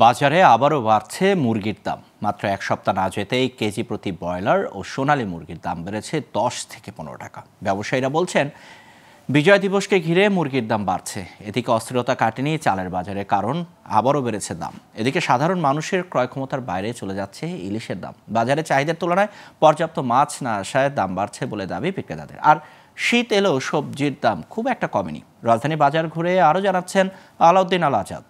বাজারে আবারও বাড়ছে মুরগির দাম। মাত্র এক সপ্তাহ না যেতেই কেজি প্রতি ব্রয়লার ও সোনালী মুরগির দাম বেড়েছে 10 থেকে 15 টাকা। ব্যবসায়ীরা বলছেন, বিজয় দিবসকে ঘিরে মুরগির দাম বাড়ছে। এদিকে অস্থিরতা কাটেনি চালের বাজারে, কারণ আবারও বেড়েছে দাম। এদিকে সাধারণ মানুষের ক্রয় ক্ষমতার বাইরে চলে যাচ্ছে ইলিশের দাম। বাজারে চাহিদার তুলনায় পর্যাপ্ত মাছ না আসায় দাম বাড়ছে বলে দাবি বিক্রেতাদের। আর শীত এলেও সবজির দাম খুব একটা কমেনি। রাজধানী বাজার ঘুরে আরও জানাচ্ছেন আলাউদ্দিন আল আজাদ।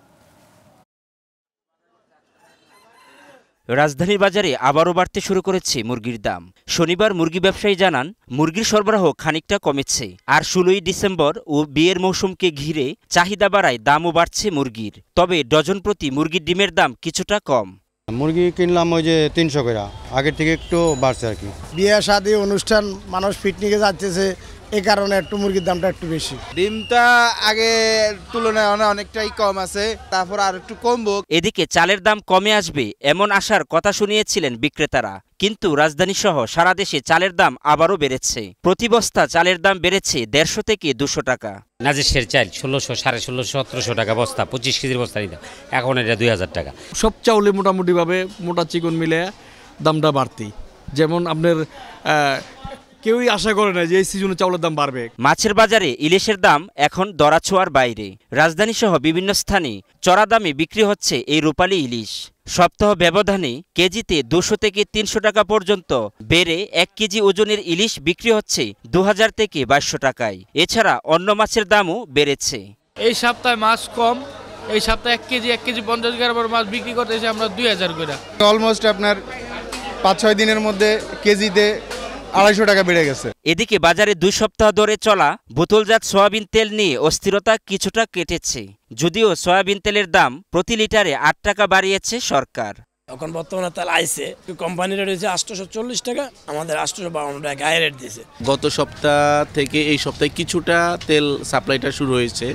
রাজধানীর বাজারে আবারও বাড়তে শুরু করেছে মুরগির দাম। শনিবার মুরগি ব্যবসায়ী জানান, মুরগির সরবরাহ খানিকটা কমেছে। আর 16ই ডিসেম্বর ও বিয়ের মৌসুমকে ঘিরে চাহিদা বাড়ায় দামও বাড়ছে মুরগির। তবে ডজন প্রতি মুরগির ডিমের দাম কিছুটা কম। মুরগি কিনলাম ওই যে 300 করে, আগের থেকে একটু বাড়ছে আর কি। বিয়ে শাদী অনুষ্ঠান, মানুষ পিকনিকে যাচ্ছে, এই কারণে একটু মুরগির দামটা একটু বেশি। ডিমটা আগে তুলনায় অনেকটাই কম আছে, তারপর আর একটু কমবো। এদিকে চালের দাম কমে আসবে এমন আশার কথা শুনিয়েছিলেন বিক্রেতারা। কিন্তু রাজধানী সহ সারা দেশে চালের দাম আবারও বেড়েছে। প্রতি বস্তা চালের দাম বেড়েছে 150 থেকে 200 টাকা। নাজিসের চাল 1600, 1650, 1700 টাকা বস্তা, 25 কেজির বস্তা নিতাম, এখন এটা 2000 টাকা। সব চাউলে মোটামুটিভাবে মোটা চিকন মিলে দামটা বাড়তি। যেমন আপনার কেউই আশা করে না যে এই সিজনে চাউলের দাম বাড়বে। মাছের বাজারে ইলিশের দাম এখন দরাছোঁয়ার বাইরে। রাজধানী সহ বিভিন্ন স্থানে চড়া দামে বিক্রি হচ্ছে এই রূপালী ইলিশ। সপ্তাহ ব্যবধানে কেজিতে 200 থেকে 300 টাকা পর্যন্ত বেড়ে 1 কেজি ওজনের ইলিশ বিক্রি হচ্ছে 2000 থেকে 2200 টাকায়। এছাড়া অন্য মাছের দামও বেড়েছে। এই সপ্তাহে মাছ কম, এই সপ্তাহে 1 কেজি 50 গ্রামের মাছ বিক্রি করতেছি আমরা 2000 করে। অলমোস্ট আপনার 5-6 দিনের মধ্যে কেজিতে 250 টাকা বেড়ে গেছে। এদিকে বাজারে 2 সপ্তাহ ধরে চলা বোতলজাত সয়াবিন তেল নিয়ে অস্থিরতা কিছুটা কেটেছে। যদিও সয়াবিন তেলের দাম প্রতি লিটারে 8 টাকা বাড়িয়েছে সরকার। এখন বর্তমানে তেল আইছে, কোম্পানির রেট হচ্ছে 840 টাকা, আমাদের 852 টাকা গায়ে রেট দিয়েছে। গত সপ্তাহ থেকে এই সপ্তাহে কিছুটা তেল সাপ্লাইটা শুরু হয়েছে,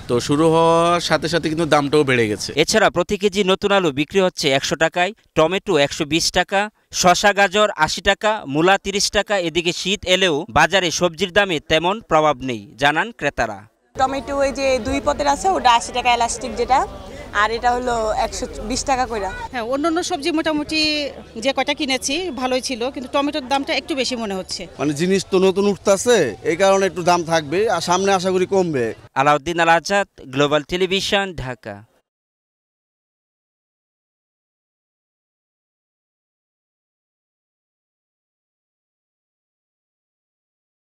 তো শুরু হওয়ার সাথে সাথে কিন্তু দামটাও বেড়ে গেছে। এছাড়া প্রতি কেজি নতুন আলু বিক্রি হচ্ছে 100 টাকায়, টমেটো 120 টাকা, শসা গাজর 80 টাকা, মূলা 30 টাকা। এদিকে শীত এলেও বাজারে সবজির দামে তেমন প্রভাব নেই, জানান ক্রেতারা। টমেটো ওই যে 2 পদের আছে, ওটা 80 টাকা এলাস্টিক যেটা, আর এটা হলো 120 টাকা করে। হ্যাঁ, অন্যান্য সবজি মোটামুটি যে কয়টা কিনেছি ভালোই ছিল, কিন্তু টমেটোর দামটা একটু বেশি মনে হচ্ছে। মানে জিনিস তো নতুন উঠতেছে, এই কারণে একটু দাম থাকবে, আর সামনে আশা করি কমবে। আলাউদ্দিন আল আজাদ, গ্লোবাল টেলিভিশন, ঢাকা।